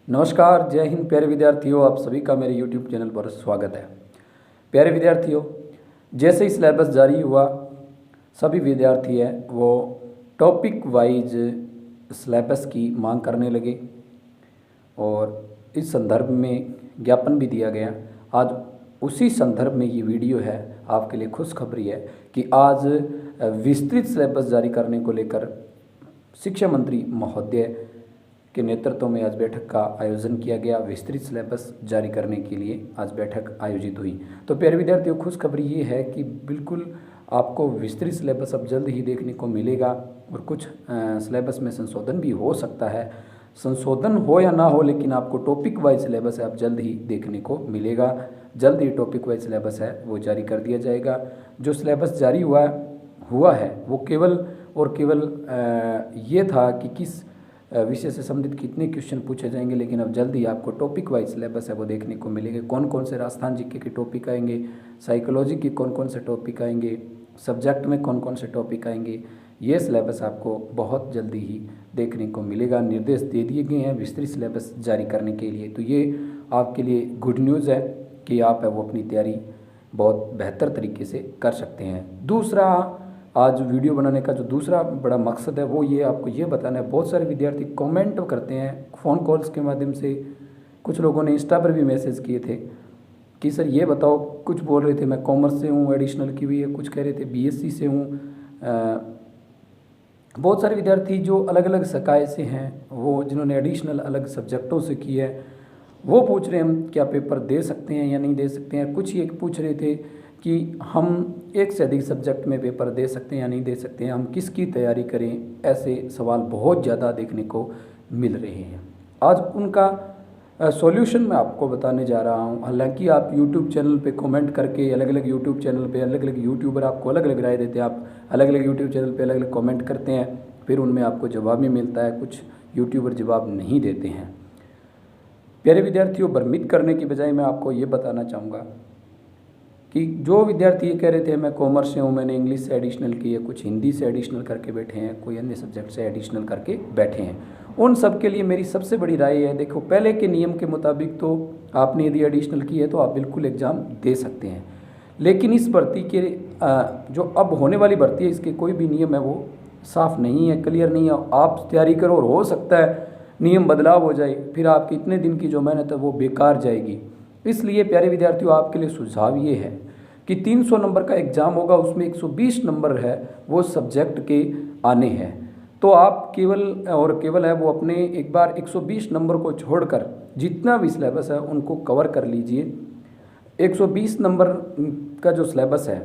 नमस्कार, जय हिंद प्यारे विद्यार्थियों। आप सभी का मेरे YouTube चैनल पर स्वागत है। प्यारे विद्यार्थियों, जैसे ही सिलेबस जारी हुआ सभी विद्यार्थी हैं वो टॉपिक वाइज सिलेबस की मांग करने लगे और इस संदर्भ में ज्ञापन भी दिया गया। आज उसी संदर्भ में ये वीडियो है, आपके लिए खुशखबरी है कि आज विस्तृत सिलेबस जारी करने को लेकर शिक्षा मंत्री महोदय के नेतृत्व में आज बैठक का आयोजन किया गया। विस्तृत सिलेबस जारी करने के लिए आज बैठक आयोजित हुई। तो प्यारे विद्यार्थियों, खुशखबरी ये है कि बिल्कुल आपको विस्तृत सिलेबस अब जल्द ही देखने को मिलेगा और कुछ सिलेबस में संशोधन भी हो सकता है। संशोधन हो या ना हो, लेकिन आपको टॉपिक वाइज सिलेबस है अब जल्द ही देखने को मिलेगा। जल्द ही टॉपिक वाइज सिलेबस है वो जारी कर दिया जाएगा। जो सिलेबस जारी हुआ है वो केवल और केवल ये था कि किस विषय से संबंधित कितने क्वेश्चन पूछे जाएंगे, लेकिन अब जल्दी आपको टॉपिक वाइज सिलेबस है वो देखने को मिलेगा। कौन कौन से राजस्थान जीके के टॉपिक आएंगे, साइकोलॉजी के कौन कौन से टॉपिक आएंगे, सब्जेक्ट में कौन कौन से टॉपिक आएंगे, ये सिलेबस आपको बहुत जल्दी ही देखने को मिलेगा। निर्देश दे दिए गए हैं विस्तृत सिलेबस जारी करने के लिए। तो ये आपके लिए गुड न्यूज़ है कि आप है वो अपनी तैयारी बहुत बेहतर तरीके से कर सकते हैं। दूसरा, आज वीडियो बनाने का जो दूसरा बड़ा मकसद है वो ये आपको ये बताना है। बहुत सारे विद्यार्थी कमेंट करते हैं फ़ोन कॉल्स के माध्यम से, कुछ लोगों ने इंस्टा पर भी मैसेज किए थे कि सर ये बताओ, कुछ बोल रहे थे मैं कॉमर्स से हूँ, एडिशनल की हुई है, कुछ कह रहे थे बीएससी से हूँ। बहुत सारे विद्यार्थी जो अलग अलग सकाय से हैं, वो जिन्होंने एडिशनल अलग सब्जेक्टों से की है, वो पूछ रहे हैं हम क्या पेपर दे सकते हैं या नहीं दे सकते हैं। कुछ ये पूछ रहे थे कि हम एक से अधिक सब्जेक्ट में पेपर दे सकते हैं या नहीं दे सकते हैं, हम किसकी तैयारी करें। ऐसे सवाल बहुत ज़्यादा देखने को मिल रहे हैं। आज उनका सॉल्यूशन मैं आपको बताने जा रहा हूं। हालांकि आप YouTube चैनल पे कमेंट करके अलग अलग YouTube चैनल पे अलग अलग यूट्यूबर आपको अलग अलग राय देते हैं, आप अलग अलग YouTube चैनल पे अलग अलग कमेंट करते हैं, फिर उनमें आपको जवाब भी मिलता है। कुछ यूट्यूबर जवाब नहीं देते हैं। प्यारे विद्यार्थियों, भ्रमित करने की बजाय मैं आपको ये बताना चाहूँगा कि जो विद्यार्थी ये कह रहे थे मैं कॉमर्स से हूँ, मैंने इंग्लिश से एडिशनल की है, कुछ हिंदी से एडिशनल करके बैठे हैं, कोई अन्य सब्जेक्ट से एडिशनल करके बैठे हैं, उन सब के लिए मेरी सबसे बड़ी राय है, देखो पहले के नियम के मुताबिक तो आपने यदि एडिशनल की है तो आप बिल्कुल एग्ज़ाम दे सकते हैं। लेकिन इस भर्ती के जो अब होने वाली भर्ती है, इसके कोई भी नियम है वो साफ़ नहीं है, क्लियर नहीं है। आप तैयारी करो और हो सकता है नियम बदलाव हो जाए, फिर आपकी इतने दिन की जो मेहनत है वो बेकार जाएगी। इसलिए प्यारे विद्यार्थियों, आपके लिए सुझाव ये है कि 300 नंबर का एग्ज़ाम होगा, उसमें 120 नंबर है वो सब्जेक्ट के आने हैं। तो आप केवल और केवल है वो अपने एक बार 120 नंबर को छोड़कर जितना भी सिलेबस है उनको कवर कर लीजिए। 120 नंबर का जो सिलेबस है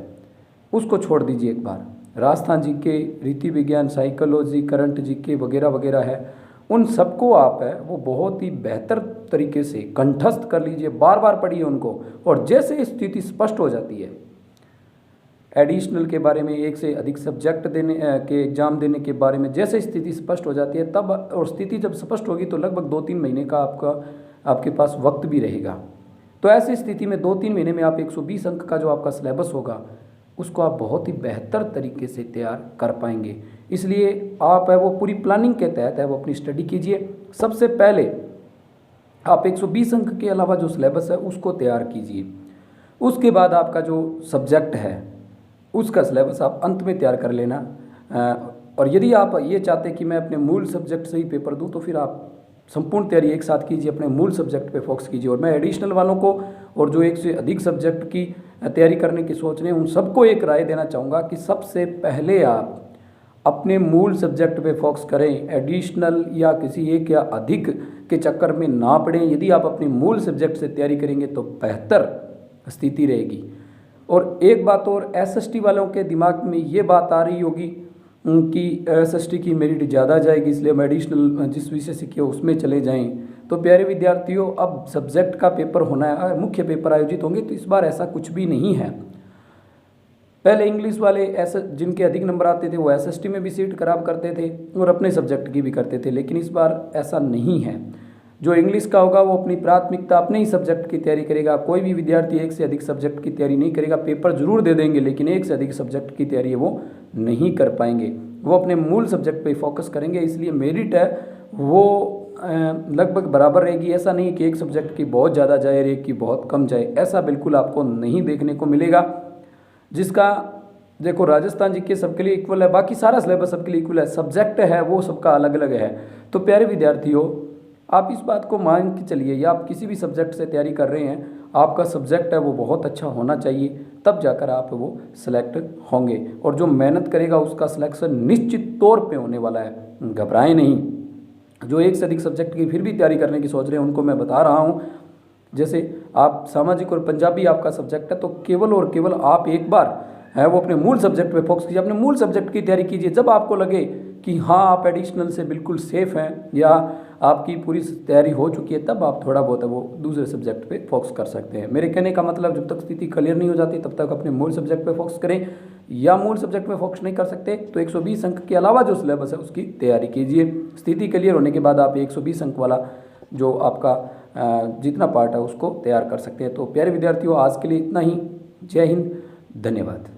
उसको छोड़ दीजिए एक बार। राजस्थान जीके, रीति विज्ञान, साइकोलॉजी, करंट जीके वगैरह वगैरह है, उन सबको आप है वो बहुत ही बेहतर तरीके से कंठस्थ कर लीजिए, बार बार पढ़िए उनको। और जैसे स्थिति स्पष्ट हो जाती है, एडिशनल के बारे में, एक से अधिक सब्जेक्ट देने के एग्ज़ाम देने के बारे में जैसे स्थिति स्पष्ट हो जाती है तब, और स्थिति जब स्पष्ट होगी तो लगभग 2-3 महीने का आपके पास वक्त भी रहेगा। तो ऐसी स्थिति में 2-3 महीने में आप 120 अंक का जो आपका सिलेबस होगा उसको आप बहुत ही बेहतर तरीके से तैयार कर पाएंगे। इसलिए आप है वो पूरी प्लानिंग के तहत है वो अपनी स्टडी कीजिए। सबसे पहले आप 120 अंक के अलावा जो सिलेबस है उसको तैयार कीजिए। उसके बाद आपका जो सब्जेक्ट है उसका सिलेबस आप अंत में तैयार कर लेना। और यदि आप ये चाहते हैं कि मैं अपने मूल सब्जेक्ट से ही पेपर दूं, तो फिर आप संपूर्ण तैयारी एक साथ कीजिए, अपने मूल सब्जेक्ट पे फोकस कीजिए। और मैं एडिशनल वालों को और जो एक से अधिक सब्जेक्ट की तैयारी करने की सोच रहे हैं उन सबको एक राय देना चाहूँगा कि सबसे पहले आप अपने मूल सब्जेक्ट पे फोकस करें। एडिशनल या किसी एक या अधिक के चक्कर में ना पड़ें। यदि आप अपने मूल सब्जेक्ट से तैयारी करेंगे तो बेहतर स्थिति रहेगी। और एक बात और, एसएसटी वालों के दिमाग में ये बात आ रही होगी कि एसएसटी की मेरिट ज़्यादा जाएगी, इसलिए हम एडिशनल जिस विषय से किया उसमें चले जाएं। तो प्यारे विद्यार्थियों, अब सब्जेक्ट का पेपर होना है, मुख्य पेपर आयोजित होंगे, तो इस बार ऐसा कुछ भी नहीं है। पहले इंग्लिश वाले जिनके अधिक नंबर आते थे वो एसएसटी में भी सीट खराब करते थे और अपने सब्जेक्ट की भी करते थे, लेकिन इस बार ऐसा नहीं है। जो इंग्लिश का होगा वो अपनी प्राथमिकता अपने ही सब्जेक्ट की तैयारी करेगा। कोई भी विद्यार्थी एक से अधिक सब्जेक्ट की तैयारी नहीं करेगा, पेपर जरूर दे देंगे लेकिन एक से अधिक सब्जेक्ट की तैयारी वो नहीं कर पाएंगे। वो अपने मूल सब्जेक्ट पे फोकस करेंगे, इसलिए मेरिट है वो लगभग बराबर रहेगी। ऐसा नहीं है कि एक सब्जेक्ट की बहुत ज़्यादा जाए और एक की बहुत कम जाए, ऐसा बिल्कुल आपको नहीं देखने को मिलेगा। जिसका देखो राजस्थान जीके सबके लिए इक्वल है, बाकी सारा सिलेबस सबके लिए इक्वल है, सब्जेक्ट है वो सबका अलग अलग है। तो प्यारे विद्यार्थियों, आप इस बात को मान के चलिए, या आप किसी भी सब्जेक्ट से तैयारी कर रहे हैं, आपका सब्जेक्ट है वो बहुत अच्छा होना चाहिए, तब जाकर आप वो सिलेक्ट होंगे। और जो मेहनत करेगा उसका सिलेक्शन निश्चित तौर पे होने वाला है, घबराएं नहीं। जो एक से अधिक सब्जेक्ट की फिर भी तैयारी करने की सोच रहे हैं उनको मैं बता रहा हूँ, जैसे आप सामाजिक और पंजाबी आपका सब्जेक्ट है, तो केवल और केवल आप एक बार है वो अपने मूल सब्जेक्ट पे फोकस कीजिए, अपने मूल सब्जेक्ट की तैयारी कीजिए। जब आपको लगे कि हाँ आप एडिशनल से बिल्कुल सेफ हैं या आपकी पूरी तैयारी हो चुकी है, तब आप थोड़ा बहुत वो दूसरे सब्जेक्ट पे फोकस कर सकते हैं। मेरे कहने का मतलब, जब तक स्थिति क्लियर नहीं हो जाती तब तक अपने मूल सब्जेक्ट पे फोकस करें, या मूल सब्जेक्ट पे फोकस नहीं कर सकते तो 120 अंक के अलावा जो सिलेबस है उसकी तैयारी कीजिए। स्थिति क्लियर होने के बाद आप 120 अंक वाला जो आपका जितना पार्ट है उसको तैयार कर सकते हैं। तो प्यारे विद्यार्थियों, आज के लिए इतना ही। जय हिंद, धन्यवाद।